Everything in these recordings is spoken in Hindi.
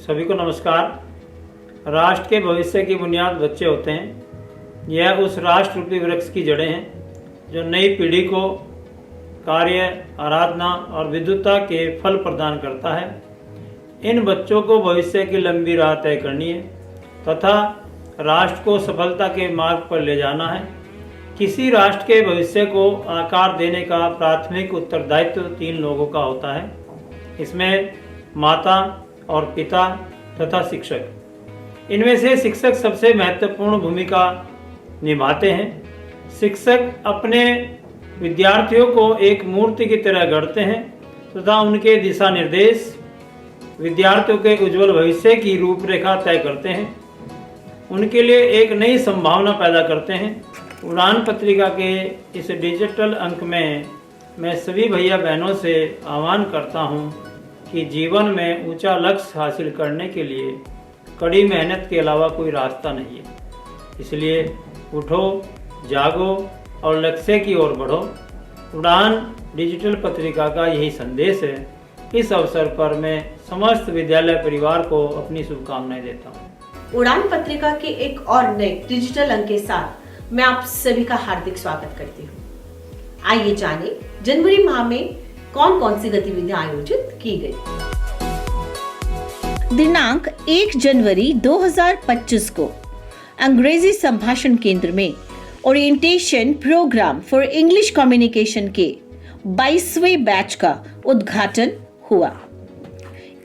सभी को नमस्कार। राष्ट्र के भविष्य की बुनियाद बच्चे होते हैं। यह उस राष्ट्र रूपी वृक्ष की जड़ें हैं जो नई पीढ़ी को कार्य, आराधना और विद्वता के फल प्रदान करता है। इन बच्चों को भविष्य की लंबी राह तय करनी है तथा राष्ट्र को सफलता के मार्ग पर ले जाना है। किसी राष्ट्र के भविष्य को आकार देने का प्राथमिक उत्तरदायित्व 3 लोगों का होता है। इसमें माता और पिता तथा शिक्षक। इनमें से शिक्षक सबसे महत्वपूर्ण भूमिका निभाते हैं। शिक्षक अपने विद्यार्थियों को एक मूर्ति की तरह गढ़ते हैं तथा उनके दिशा निर्देश विद्यार्थियों के उज्जवल भविष्य की रूपरेखा तय करते हैं, उनके लिए एक नई संभावना पैदा करते हैं। उड़ान पत्रिका के इस डिजिटल अंक में मैं सभी भैया बहनों से आह्वान करता हूं कि जीवन में ऊंचा लक्ष्य हासिल करने के लिए कड़ी मेहनत के अलावा कोई रास्ता नहीं है। इसलिए उठो, जागो और लक्ष्य की ओर बढ़ो। उड़ान डिजिटल पत्रिका का यही संदेश है। इस अवसर पर मैं समस्त विद्यालय परिवार को अपनी शुभकामनाएं देता हूँ। उड़ान पत्रिका के एक और नए डिजिटल अंक के साथ मैं आप सभी का हार्दिक स्वागत करती हूँ। आइए जाने जनवरी माह में कौन कौन सी गतिविधियां आयोजित की गई। दिनांक 1 जनवरी 2025 को अंग्रेजी संभाषण केंद्र में orientation programme for English communication के 22वें बैच का उद्घाटन हुआ।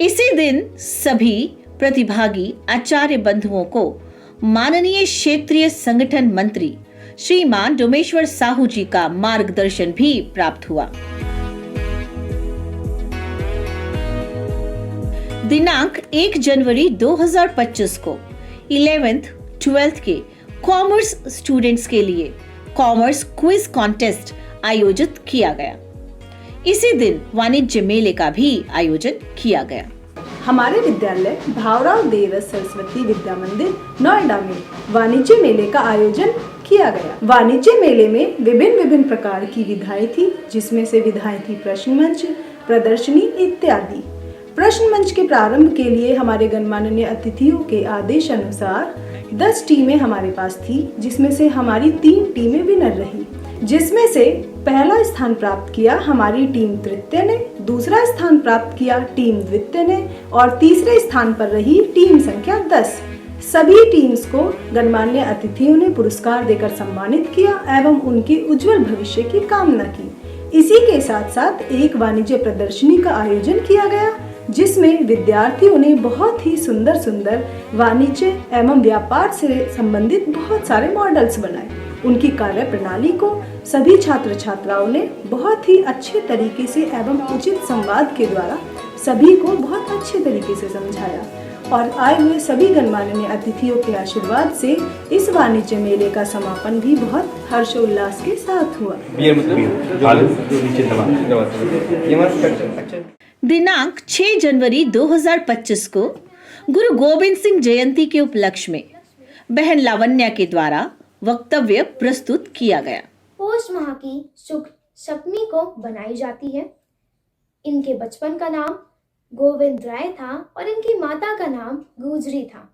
इसी दिन सभी प्रतिभागी आचार्य बंधुओं को माननीय क्षेत्रीय संगठन मंत्री श्रीमान डोमेश्वर साहू जी का मार्गदर्शन भी प्राप्त हुआ। दिनांक 1 जनवरी 2025 को 11th 12th के कॉमर्स स्टूडेंट्स के लिए कॉमर्स क्विज कॉन्टेस्ट आयोजित किया गया। इसी दिन वाणिज्य मेले का भी आयोजन किया गया। हमारे विद्यालय भावराव देवस सरस्वती विद्या मंदिर नोएडा में वाणिज्य मेले का आयोजन किया गया। वाणिज्य मेले में विभिन्न प्रकार की विधाएं थी, जिसमें से विधाएं थी प्रश्न मंच, प्रदर्शनी इत्यादि। प्रश्न मंच के प्रारंभ के लिए हमारे गणमान्य अतिथियों के आदेश अनुसार 10 टीमें हमारे पास थी, जिसमें से हमारी 3 टीमें विनर रही, जिसमें से पहला स्थान प्राप्त किया हमारी टीम तृतीय ने, दूसरा स्थान प्राप्त किया टीम द्वितीय ने और तीसरे स्थान पर रही टीम संख्या 10। सभी टीम्स को गणमान्य अतिथियों ने पुरस्कार देकर सम्मानित किया एवं उनके उज्जवल भविष्य की कामना की। इसी के साथ साथ एक वाणिज्य प्रदर्शनी का आयोजन किया गया, जिसमें विद्यार्थियों ने बहुत ही सुंदर वाणिज्य एवं व्यापार से संबंधित बहुत सारे मॉडल्स बनाए। उनकी कार्य प्रणाली को सभी छात्र छात्राओं ने बहुत ही अच्छे तरीके से एवं उचित संवाद के द्वारा सभी को बहुत अच्छे तरीके से समझाया और आए हुए सभी गणमान्य अतिथियों के आशीर्वाद से इस वाणिज्य मेले का समापन भी बहुत हर्षोल्लास के साथ हुआ। दिनांक 6 जनवरी 2025 को गुरु गोविंद सिंह जयंती के उपलक्ष्य में बहन लावण्या के द्वारा वक्तव्य प्रस्तुत किया गया। पोष माह की शुभ सप्तमी को बनाई जाती है। इनके बचपन का नाम गोविंद राय था और इनकी माता का नाम गुजरी था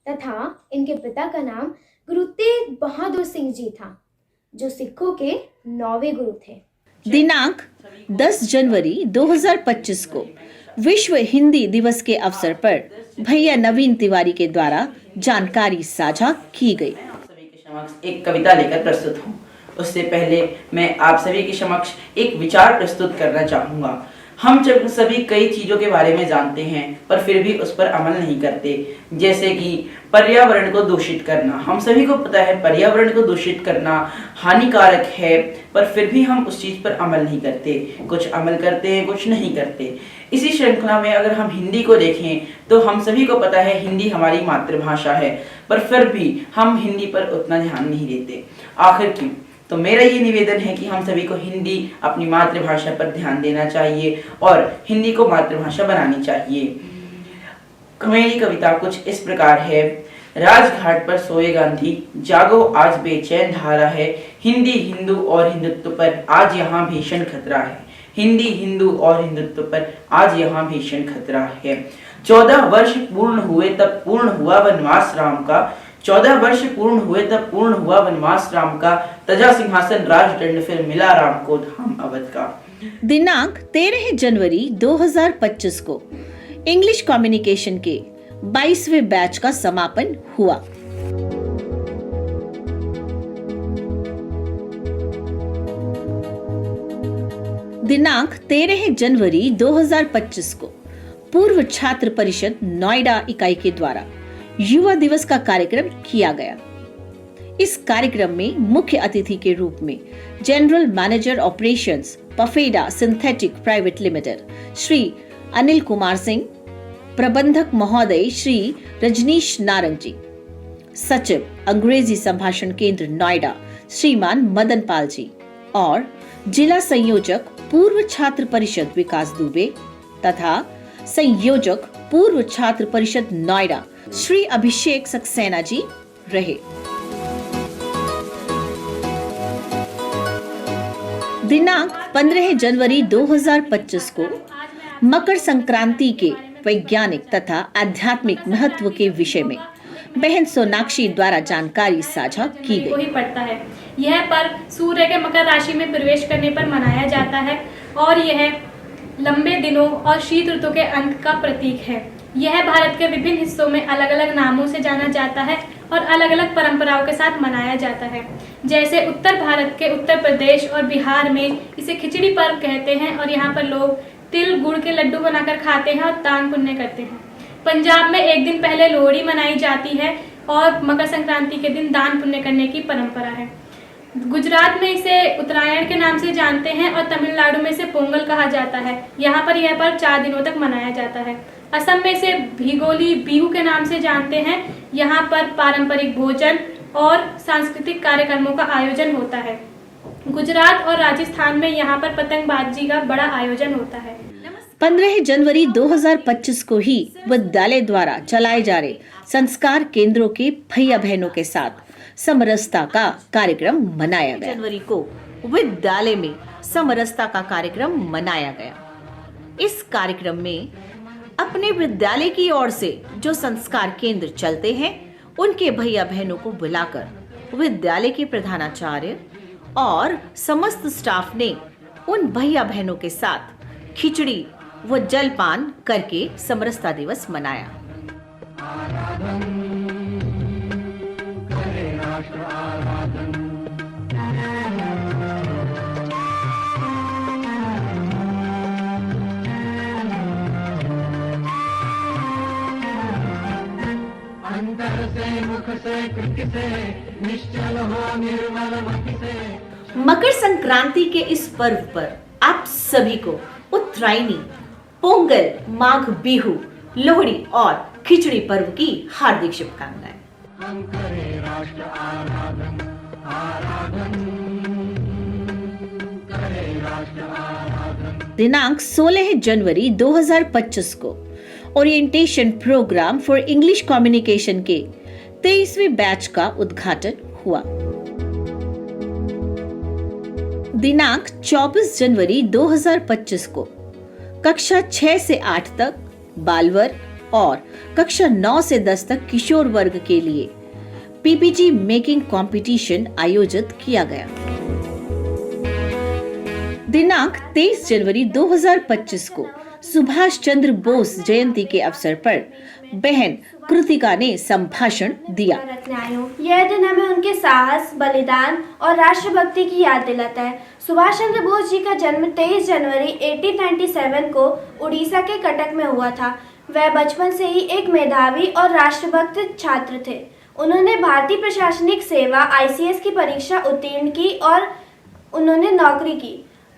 तथा इनके पिता का नाम गुरु तेग बहादुर सिंह जी था, जो सिखों के 9वें गुरु थे। दिनांक 10 जनवरी 2025 को विश्व हिंदी दिवस के अवसर पर भैया नवीन तिवारी के द्वारा जानकारी साझा की गई। सभी के समक्ष एक कविता लेकर प्रस्तुत हूँ। उससे पहले मैं आप सभी के समक्ष एक विचार प्रस्तुत करना चाहूँगा। हम जब सभी कई चीज़ों के बारे में जानते हैं पर फिर भी उस पर अमल नहीं करते, जैसे कि पर्यावरण को दूषित करना। हम सभी को पता है पर्यावरण को दूषित करना हानिकारक है, पर फिर भी हम उस चीज़ पर अमल नहीं करते। कुछ अमल करते हैं, कुछ नहीं करते। इसी श्रृंखला में अगर हम हिंदी को देखें तो हम सभी को पता है हिंदी हमारी मातृभाषा है, पर फिर भी हम हिंदी पर उतना ध्यान नहीं देते। आखिर क्यों? तो मेरा ये निवेदन है कि हम सभी को हिंदी अपनी मातृभाषा पर ध्यान देना चाहिए और हिंदी को मातृभाषा बनानी चाहिए। मेरी कविता कुछ इस प्रकार है। राजघाट पर सोए गांधी, जागो आज बेचैन धारा है। हिंदी हिंदू और हिंदुत्व पर आज यहाँ भीषण खतरा है। हिंदी हिंदू और हिंदुत्व पर आज यहाँ भीषण खतरा है। 14 वर्ष पूर्ण हुए तब पूर्ण हुआ वनवास राम का। 14 वर्ष पूर्ण हुए तब पूर्ण हुआ वनवास राम का। तजा सिंहासन राजदंड फिर मिला राम को धाम अवध का। दिनांक 13 जनवरी 2025 को इंग्लिश कम्युनिकेशन के 22वें बैच का समापन हुआ। दिनांक 13 जनवरी 2025 को पूर्व छात्र परिषद नोएडा इकाई के द्वारा युवा दिवस का कार्यक्रम किया गया। इस कार्यक्रम में मुख्य अतिथि के रूप में जनरल मैनेजर ऑपरेशंस पफेडा synthetic private limited Shri Anil Kumar Singh, प्रबंधक महोदय श्री रजनीश नारंग जी, सचिव अंग्रेजी संभाषण केंद्र नोएडा श्रीमान मदन पाल जी और जिला संयोजक पूर्व छात्र परिषद विकास दुबे तथा संयोजक पूर्व छात्र परिषद नोएडा श्री अभिषेक सक्सेना जी रहे। दिनांक 15 जनवरी 2025 को मकर संक्रांति के वैज्ञानिक तथा आध्यात्मिक महत्व के विषय में बहन सोनाक्षी द्वारा जानकारी साझा की गई। वही पड़ता है। यह पर्व सूर्य के मकर राशि में प्रवेश करने पर मनाया जाता है और यह लंबे दिनों और शीत ऋतु के अंत का प्रतीक है। यह भारत के विभिन्न हिस्सों में अलग अलग नामों से जाना जाता है और अलग अलग परंपराओं के साथ मनाया जाता है। जैसे उत्तर भारत के उत्तर प्रदेश और बिहार में इसे खिचड़ी पर्व कहते हैं और यहाँ पर लोग तिल गुड़ के लड्डू बनाकर खाते हैं और दान पुण्य करते हैं। पंजाब में एक दिन पहले लोहड़ी मनाई जाती है और मकर संक्रांति के दिन दान पुण्य करने की परंपरा है। गुजरात में इसे उत्तरायण के नाम से जानते हैं और तमिलनाडु में इसे पोंगल कहा जाता है। यहाँ पर यह पर्व 4 दिनों तक मनाया जाता है। असम में इसे भिगोली बिहू के नाम से जानते हैं। यहाँ पर पारंपरिक भोजन और सांस्कृतिक कार्यक्रमों का आयोजन होता है। गुजरात और राजस्थान में यहाँ पर पतंगबाजी का बड़ा आयोजन होता है। 15 जनवरी 2025 को ही विद्यालय द्वारा चलाए जा रहे संस्कार केंद्रों के भैया बहनों के साथ समरसता का कार्यक्रम मनाया गया। जनवरी को विद्यालय में समरसता का कार्यक्रम मनाया गया। इस कार्यक्रम में अपने विद्यालय की ओर से जो संस्कार केंद्र चलते हैं उनके भैया बहनों को बुलाकर विद्यालय के प्रधानाचार्य और समस्त स्टाफ ने उन भैया बहनों के साथ खिचड़ी व जलपान करके समरसता दिवस मनाया। मकर संक्रांति के इस पर्व पर आप सभी को उत्तरायणी, पोंगल, माघ बिहू, लोहड़ी और खिचड़ी पर्व की हार्दिक शुभकामनाएं। दिनांक 16 जनवरी 2025 को orientation programme for English communication के 23वें बैच का उद्घाटन हुआ। दिनांक 24 जनवरी 2025 को कक्षा 6 से 8 तक बाल वर्ग और कक्षा 9 से 10 तक किशोर वर्ग के लिए पीपीटी मेकिंग कंपटीशन आयोजित किया गया। दिनांक 23 जनवरी 2025 को सुभाष चंद्र बोस जयंती के अवसर पर बहन कृतिका ने संभाषण दिया। यह दिन हमें उनके साहस, बलिदान और राष्ट्रभक्ति की याद दिलाता है। सुभाष चंद्र बोस जी का जन्म 23 जनवरी 1897 को उड़ीसा के कटक में हुआ था। वह बचपन से ही एक मेधावी और राष्ट्रभक्त छात्र थे। उन्होंने भारतीय प्रशासनिक सेवा ICS की परीक्षा उत्तीर्ण की और उन्होंने नौकरी की,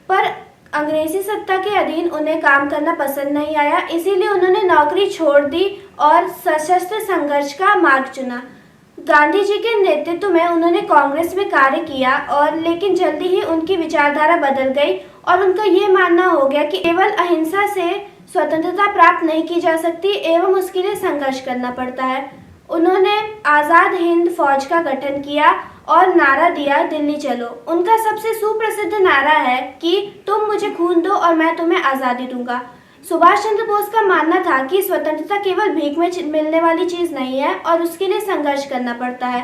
पर अंग्रेजी सत्ता के अधीन उन्हें काम करना पसंद नहीं आया, इसीलिए उन्होंने नौकरी छोड़ दी और सशस्त्र संघर्ष का मार्ग चुना। गांधी जी के नेतृत्व में उन्होंने कांग्रेस में कार्य किया और लेकिन जल्दी ही उनकी विचारधारा बदल गई और उनका ये मानना हो गया कि केवल अहिंसा से स्वतंत्रता प्राप्त नहीं की जा सकती एवं उसके लिए संघर्ष करना पड़ता है। उन्होंने आज़ाद हिंद फौज का गठन किया और नारा दिया, दिल्ली चलो। उनका सबसे सुप्रसिद्ध नारा है कि तुम मुझे खून दो और मैं तुम्हें आज़ादी दूंगा। सुभाष चंद्र बोस का मानना था कि स्वतंत्रता केवल भीख में मिलने वाली चीज़ नहीं है और उसके लिए संघर्ष करना पड़ता है।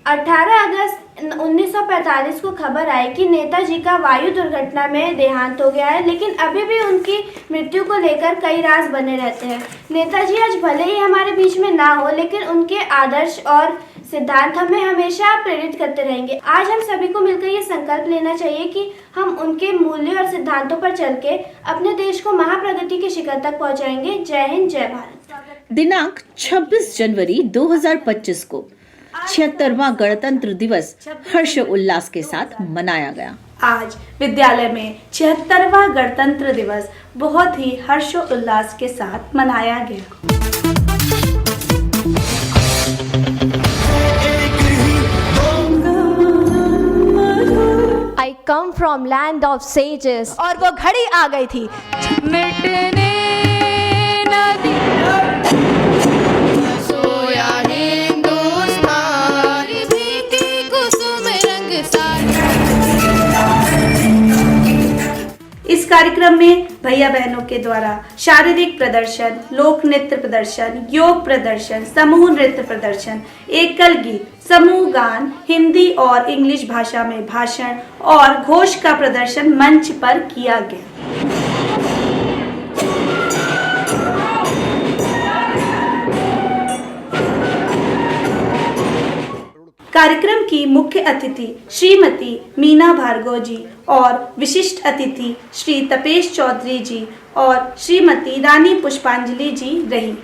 18 अगस्त 1945 को खबर आई कि नेताजी का वायु दुर्घटना में देहांत हो गया है, लेकिन अभी भी उनकी मृत्यु को लेकर कई राज बने रहते हैं। नेताजी आज भले ही हमारे बीच में ना हो, लेकिन उनके आदर्श और सिद्धांत हमें हमेशा प्रेरित करते रहेंगे। आज हम सभी को मिलकर ये संकल्प लेना चाहिए कि हम उनके मूल्यों और सिद्धांतों पर चल के अपने देश को महाप्रगति के शिखर तक पहुंचाएंगे। जय हिंद, जय भारत। दिनांक 26 जनवरी 2025 को 76वां गणतंत्र दिवस हर्ष उल्लास के साथ मनाया गया। आज विद्यालय में 76वां गणतंत्र दिवस बहुत ही हर्ष उल्लास के साथ मनाया गया। I come from land of sages. और वो घड़ी आ गई थी। मिटने नदी सोया हिंदुस्तान भीगी कुसुम रंग सारी। इस कार्यक्रम में भैया बहनों के द्वारा शारीरिक प्रदर्शन, लोक नृत्य प्रदर्शन, योग प्रदर्शन, समूह नृत्य प्रदर्शन, एकल गीत, समूह गान, हिंदी और इंग्लिश भाषा में भाषण और घोष का प्रदर्शन मंच पर किया गया। कार्यक्रम की मुख्य अतिथि श्रीमती मीना भार्गव जी और विशिष्ट अतिथि श्री तपेश चौधरी जी और श्रीमती रानी पुष्पांजलि जी रही।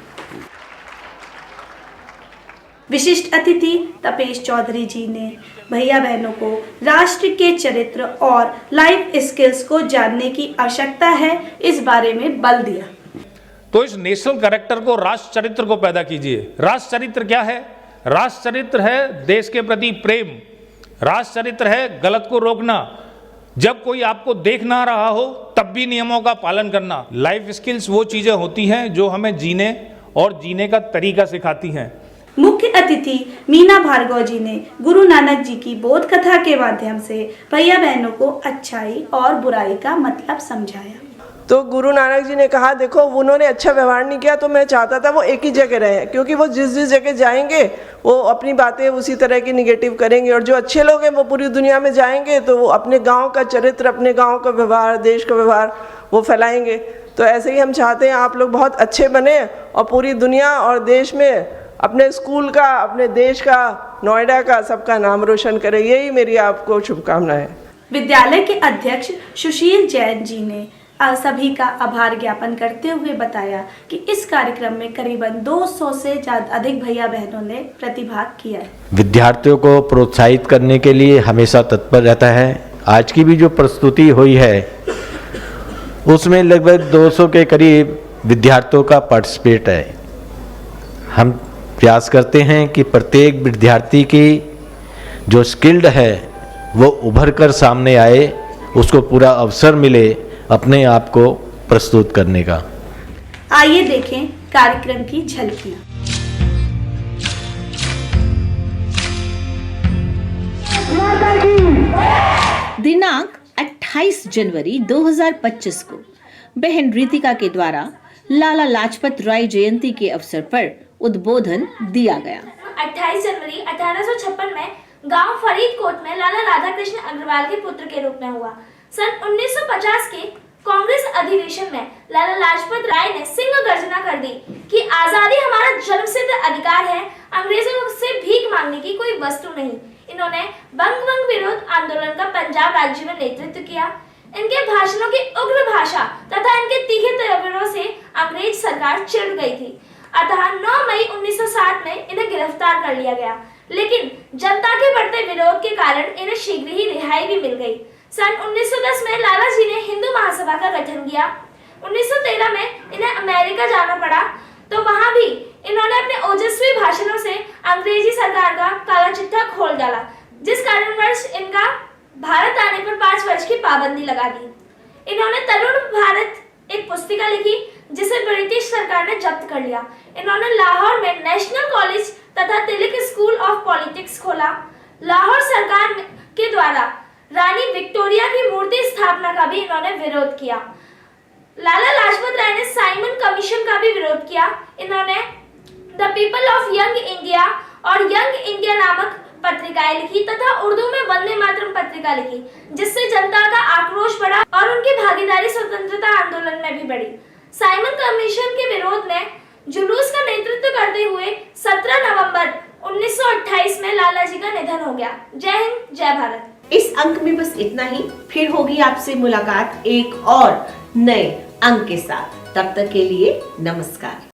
विशिष्ट अतिथि तपेश चौधरी जी ने भैया बहनों को राष्ट्र के चरित्र और लाइफ स्किल्स को जानने की आवश्यकता है, इस बारे में बल दिया। तो इस नेशनल कैरेक्टर को, राष्ट्र चरित्र को पैदा कीजिए। राष्ट्र चरित्र क्या है? राष्ट्र चरित्र है देश के प्रति प्रेम। राष्ट्र चरित्र है गलत को रोकना, जब कोई आपको देख ना रहा हो तब भी नियमों का पालन करना। लाइफ स्किल्स वो चीजें होती हैं जो हमें जीने और जीने का तरीका सिखाती हैं। मुख्य अतिथि मीना भार्गव जी ने गुरु नानक जी की बोध कथा के माध्यम से भैया बहनों को अच्छाई और बुराई का मतलब समझाया। तो गुरु नानक जी ने कहा, देखो उन्होंने अच्छा व्यवहार नहीं किया तो मैं चाहता था वो एक ही जगह रहें, क्योंकि वो जिस जिस जगह जाएंगे वो अपनी बातें उसी तरह की निगेटिव करेंगे, और जो अच्छे लोग हैं वो पूरी दुनिया में जाएंगे तो वो अपने गांव का चरित्र, अपने गांव का व्यवहार, देश का व्यवहार वो फैलाएंगे। तो ऐसे ही हम चाहते हैं आप लोग बहुत अच्छे बने और पूरी दुनिया और देश में अपने स्कूल का, अपने देश का, नोएडा का, सबका नाम रोशन करें। यही मेरी आपको शुभकामनाएं। विद्यालय के अध्यक्ष सुशील जैन जी ने सभी का आभार ज्ञापन करते हुए बताया कि इस कार्यक्रम में करीबन 200 से अधिक भैया बहनों ने प्रतिभाग किया है। विद्यार्थियों को प्रोत्साहित करने के लिए हमेशा तत्पर रहता है। आज की भी जो प्रस्तुति हुई है उसमें लगभग 200 के करीब विद्यार्थियों का पार्टिसिपेट है। हम प्रयास करते हैं कि प्रत्येक विद्यार्थी की जो स्किल्ड है वो उभर कर सामने आए, उसको पूरा अवसर मिले अपने आप को प्रस्तुत करने का। आइए देखें कार्यक्रम की झलकियां। दिनांक 28 जनवरी 2025 को बहन रितिका के द्वारा लाला लाजपत राय जयंती के अवसर पर उद्बोधन दिया गया। 28 जनवरी 1856 में गांव फरीदकोट में लाला राधाकृष्ण अग्रवाल के पुत्र के रूप में हुआ। सन 1950 के कांग्रेस अधिवेशन में लाला लाजपत राय ने सिंह गर्जना कर दी कि आजादी हमारा जन्मसिद्ध अधिकार है, अंग्रेजों से भीख मांगने की कोई वस्तु नहीं। इन्होंने बंग विरोध आंदोलन का पंजाब राज्य में नेतृत्व किया। इनके भाषणों की उग्र भाषा तथा इनके तीखे तरीकों से अंग्रेज सरकार चिढ़ गई थी। अतः 9 मई 1960 में इन्हें गिरफ्तार कर लिया गया, लेकिन जनता के बढ़ते विरोध के कारण इन्हें शीघ्र ही रिहाई भी मिल गई। सन 1910 में लाला जी ने हिंदू महासभा का गठन किया। 1913 में इन्हें अमेरिका जाना पड़ा, तो वहां भी इन्होंने अपने ओजस्वी भाषणों से अंग्रेजी सरकार का काला चिट्ठा खोल डाला, जिस कारणवश इनका भारत आने पर 5 वर्ष की पाबंदी लगा दी। इन्होंने तरुण भारत एक पुस्तिका लिखी, जिसे ब्रिटिश सरकार ने जब्त कर लिया। इन्होंने लाहौर में नेशनल कॉलेज तथा तिलक स्कूल ऑफ पॉलिटिक्स खोला। लाहौर सरकार के द्वारा रानी विक्टोरिया की मूर्ति स्थापना का भी इन्होंने विरोध किया। लाला लाजपत राय ने साइमन कमीशन का भी विरोध किया। इन्होंने the people of young India और यंग इंडिया नामक पत्रिकाएं लिखी तथा उर्दू में वंदे मातरम पत्रिका लिखी, जिससे जनता का आक्रोश बढ़ा और उनकी भागीदारी स्वतंत्रता आंदोलन में भी बढ़ी। साइमन कमीशन के विरोध में जुलूस का नेतृत्व करते हुए 17 नवंबर 1928 में लाला जी का निधन हो गया। जय हिंद, जय भारत। इस अंक में बस इतना ही। फिर होगी आपसे मुलाकात एक और नए अंक के साथ। तब तक के लिए नमस्कार।